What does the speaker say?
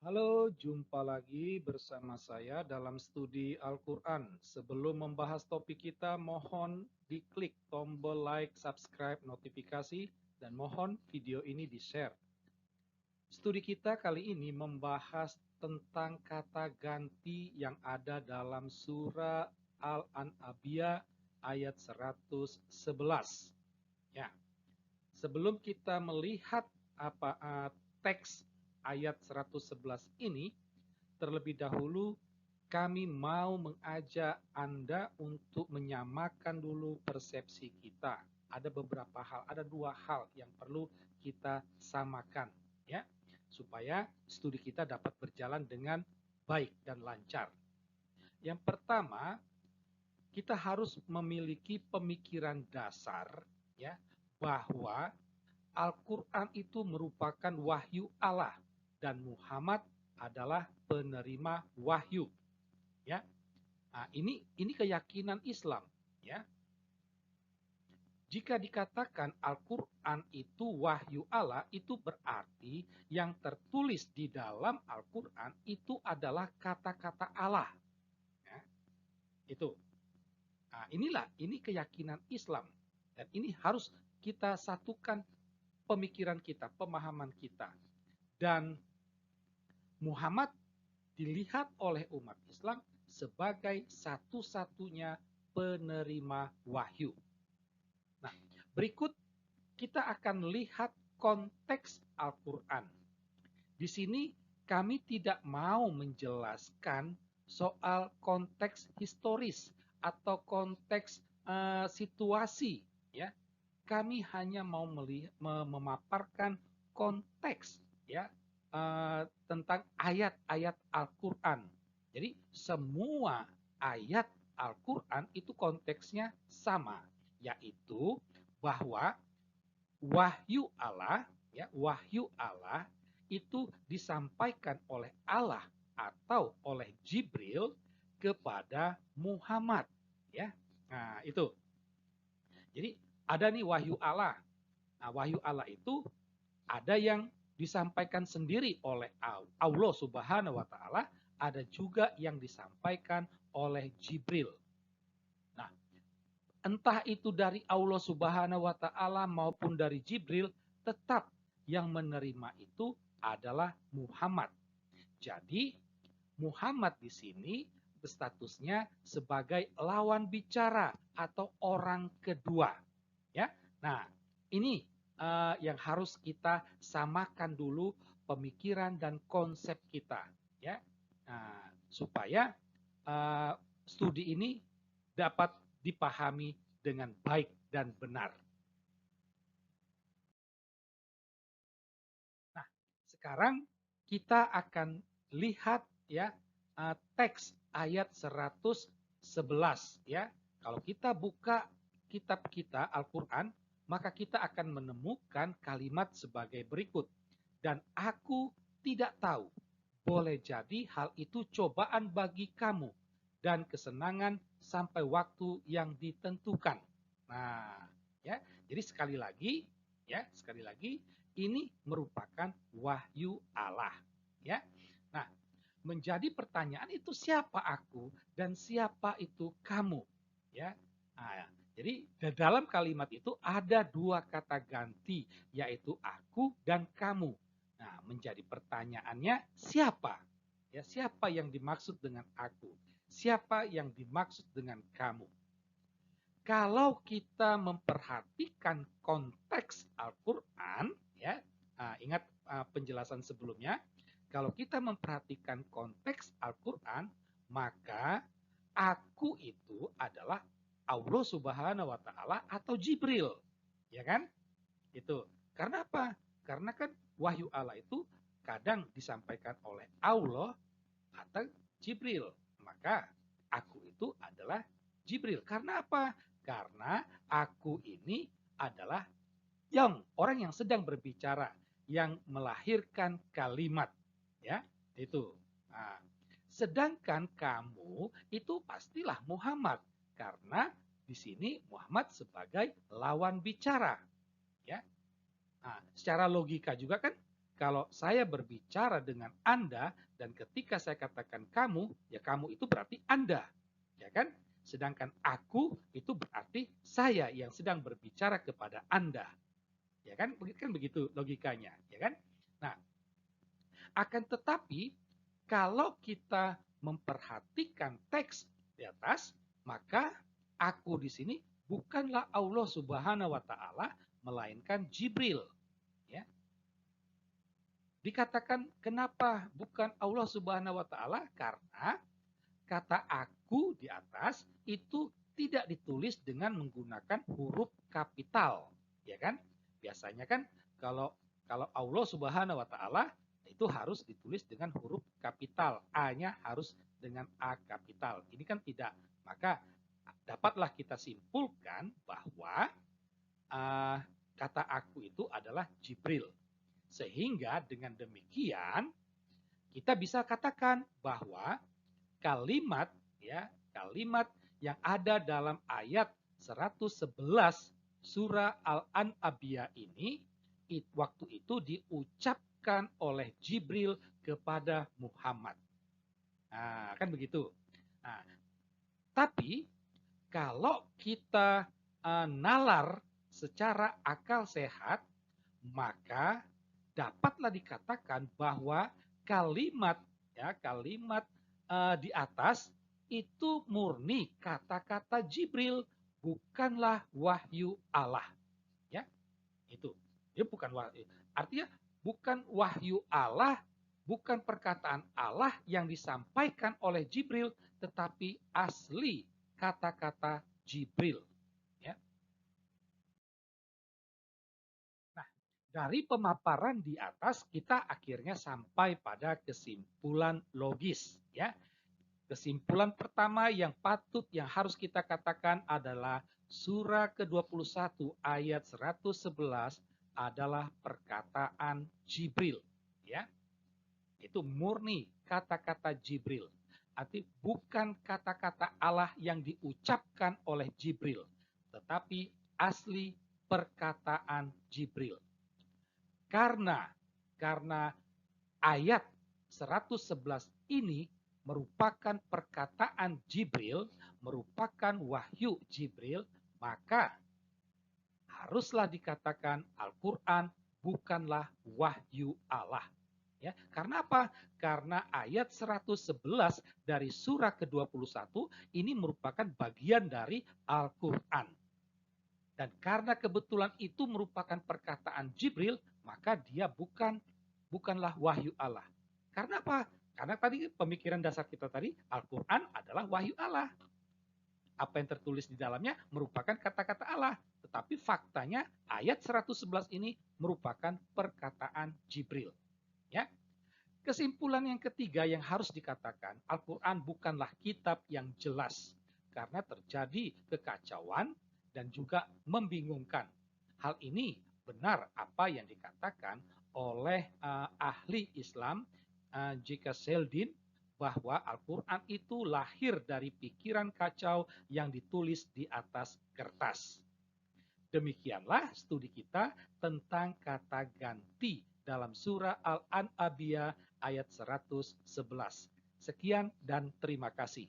Halo, jumpa lagi bersama saya dalam studi Al-Quran. Sebelum membahas topik kita, mohon diklik tombol like, subscribe, notifikasi, dan mohon video ini di-share. Studi kita kali ini membahas tentang kata ganti yang ada dalam surah Al-An'abiyah ayat 111. Ya, sebelum kita melihat teks ayat 111 ini, terlebih dahulu kami mau mengajak Anda untuk menyamakan dulu persepsi kita. Ada beberapa hal, ada dua hal yang perlu kita samakan, ya, supaya studi kita dapat berjalan dengan baik dan lancar. Yang pertama, kita harus memiliki pemikiran dasar, ya, bahwa Al-Quran itu merupakan wahyu Allah dan Muhammad adalah penerima wahyu. Ya, nah, ini keyakinan Islam. Ya, jika dikatakan Al-Quran itu wahyu Allah, itu berarti yang tertulis di dalam Al-Quran itu adalah kata-kata Allah. Ya, itu. Nah, ini keyakinan Islam dan ini harus kita satukan pemikiran kita, pemahaman kita. Dan Muhammad dilihat oleh umat Islam sebagai satu-satunya penerima wahyu. Nah, berikut kita akan lihat konteks Al-Quran. Di sini kami tidak mau menjelaskan soal konteks historis atau konteks situasi, ya. Kami hanya mau memaparkan konteks, ya, tentang ayat-ayat Al-Quran. Jadi semua ayat Al-Quran itu konteksnya sama, yaitu bahwa wahyu Allah, ya, wahyu Allah itu disampaikan oleh Allah atau oleh Jibril kepada Muhammad, ya. Nah, itu. Jadi ada nih wahyu Allah. Nah, wahyu Allah itu ada yang disampaikan sendiri oleh Allah Subhanahu wa taala, ada juga yang disampaikan oleh Jibril. Nah, entah itu dari Allah Subhanahu wa taala maupun dari Jibril, tetap yang menerima itu adalah Muhammad. Jadi, Muhammad di sini berstatusnya sebagai lawan bicara atau orang kedua, ya. Nah, ini yang harus kita samakan dulu pemikiran dan konsep kita, ya. Nah, supaya studi ini dapat dipahami dengan baik dan benar. Nah, sekarang kita akan lihat, ya, teks ayat 111, ya. Kalau kita buka kitab kita Al-Qur'an, maka kita akan menemukan kalimat sebagai berikut. Dan aku tidak tahu, boleh jadi hal itu cobaan bagi kamu dan kesenangan sampai waktu yang ditentukan. Nah, ya. Jadi sekali lagi ini merupakan wahyu Allah, ya. Nah, menjadi pertanyaan itu siapa aku dan siapa itu kamu, ya. Nah, jadi dalam kalimat itu ada dua kata ganti, yaitu aku dan kamu. Nah, menjadi pertanyaannya siapa? Ya, siapa yang dimaksud dengan aku? Siapa yang dimaksud dengan kamu? Kalau kita memperhatikan konteks Al-Quran, ya, ingat penjelasan sebelumnya, kalau kita memperhatikan konteks Al-Quran, maka aku itu adalah Allah Subhanahu wa taala atau Jibril, ya kan? Itu. Karena apa? Karena kan wahyu Allah itu kadang disampaikan oleh Allah atau Jibril. Maka aku itu adalah Jibril. Karena apa? Karena aku ini adalah orang yang sedang berbicara, yang melahirkan kalimat, ya, itu. Nah, sedangkan kamu itu pastilah Muhammad, karena di sini Muhammad sebagai lawan bicara, ya. Nah, secara logika juga kan kalau saya berbicara dengan Anda dan ketika saya katakan kamu, ya kamu itu berarti Anda, ya kan? Sedangkan aku itu berarti saya yang sedang berbicara kepada Anda. Ya kan? Kan begitu logikanya, ya kan? Nah, akan tetapi kalau kita memperhatikan teks di atas, maka aku di sini bukanlah Allah Subhanahu wa taala melainkan Jibril, ya. Dikatakan kenapa bukan Allah Subhanahu wa taala? Karena kata aku di atas itu tidak ditulis dengan menggunakan huruf kapital, ya kan? Biasanya kan kalau kalau Allah Subhanahu wa taala itu harus ditulis dengan huruf kapital, A-nya harus dengan A kapital. Ini kan tidak. Maka dapatlah kita simpulkan bahwa uh, kata aku itu adalah Jibril. Sehingga dengan demikian kita bisa katakan bahwa kalimat kalimat yang ada dalam ayat 111 surah Al-An'abiyah ini waktu itu diucapkan oleh Jibril kepada Muhammad. Nah, kan begitu. Nah, tapi kalau kita nalar secara akal sehat, maka dapatlah dikatakan bahwa kalimat di atas itu murni kata-kata Jibril, bukanlah wahyu Allah. Ya, itu. Dia bukan wahyu. Artinya bukan wahyu Allah, bukan perkataan Allah yang disampaikan oleh Jibril, tetapi asli kata-kata Jibril. Ya. Nah, dari pemaparan di atas kita akhirnya sampai pada kesimpulan logis, ya. Kesimpulan pertama yang harus kita katakan adalah surah ke-21 ayat 111 adalah perkataan Jibril, ya. Itu murni kata-kata Jibril. Arti bukan kata-kata Allah yang diucapkan oleh Jibril, tetapi asli perkataan Jibril. Karena ayat 111 ini merupakan perkataan Jibril, merupakan wahyu Jibril, maka haruslah dikatakan Al-Quran bukanlah wahyu Allah. Ya, karena apa? Karena ayat 111 dari surah ke-21 ini merupakan bagian dari Al-Quran. Dan karena kebetulan itu merupakan perkataan Jibril, maka dia bukanlah wahyu Allah. Karena apa? Karena tadi pemikiran dasar kita tadi, Al-Quran adalah wahyu Allah. Apa yang tertulis di dalamnya merupakan kata-kata Allah. Tetapi faktanya ayat 111 ini merupakan perkataan Jibril. Ya. Kesimpulan yang ketiga yang harus dikatakan, Al-Quran bukanlah kitab yang jelas. Karena terjadi kekacauan dan juga membingungkan. Hal ini benar apa yang dikatakan oleh ahli Islam J.K. Sheldon bahwa Al-Quran itu lahir dari pikiran kacau yang ditulis di atas kertas. Demikianlah studi kita tentang kata ganti dalam surah Al-An'abiyah ayat 111. Sekian dan terima kasih.